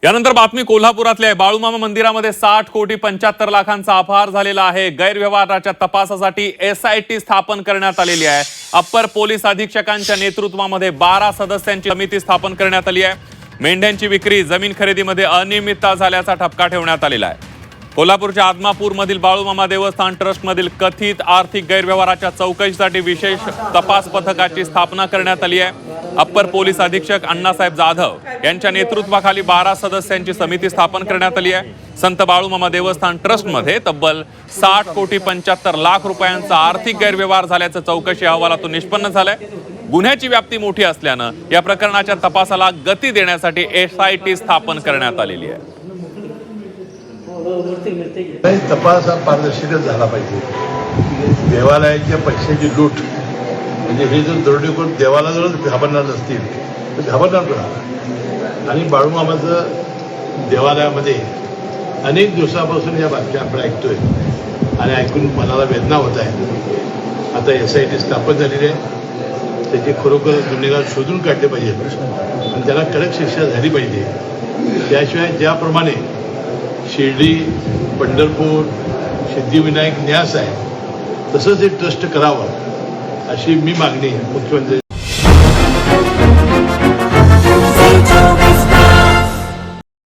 यानंतर बातमी कोल्हापुरातली आहे। बाळूमामा मंदिरामध्ये 60 कोटी 75 लाखांचा अपहार झालेला आहे। गैरव्यवहाराच्या तपासासाठी SIT स्थापन करण्यात आलेली आहे। अप्पर पोलीस अधीक्षकांच्या नेतृत्वामध्ये 12 सदस्यांची समिती स्थापन करण्यात आली आहे। मेंढ्यांची विक्री, जमीन खरेदीमध्ये अनियमितता झाल्याचा ठपका ठेवण्यात आलेला आहे। कोल्हापूरच्या आदमापूरमधील बाळूमामा देवस्थान ट्रस्टमधील कथित आर्थिक गैरव्यवहाराच्या चौकशीसाठी विशेष तपास पथकाची स्थापना करण्यात आली आहे। अप्पर पोलीस अधीक्षक अण्णासाहेब जाधव यांच्या नेतृत्वाखाली 12 सदस्यांची समिती स्थापन करण्यात आली आहे। संत बाळूमामा देवस्थान ट्रस्टमध्ये तब्बल 60 कोटी 75 लाख रुपयांचा आर्थिक गैरव्यवहार झाल्याचं चौकशी अहवालातून निष्पन्न झालंय। गुन्ह्याची व्याप्ती मोठी असल्यानं या प्रकरणाच्या तपासाला गती देण्यासाठी SIT स्थापन करण्यात आलेली आहे। तपास हा पारदर्शकच झाला पाहिजे। देवालयाच्या पैशाची लूट म्हणजे हे जर दरोडेखोर देवाला जर घाबरणार नसतील तर घाबरणार कोणाला। आणि बाळूमामाचं देवालयामध्ये अनेक दिवसापासून या बातम्या आपण ऐकतोय आणि ऐकून मनाला वेदना होत आहे। आता SIT स्थापन झालेली आहे, त्याचे खरोखर गुन्हेगार शोधून काढले पाहिजेत आणि त्याला कडक शिक्षा झाली पाहिजे। त्याशिवाय ज्याप्रमाणे शिर्डी, पंढरपूर, सिद्धिविनायक न्यास आहे तसंच हे ट्रस्ट करावं अशी मी मागणी मुख्यमंत्री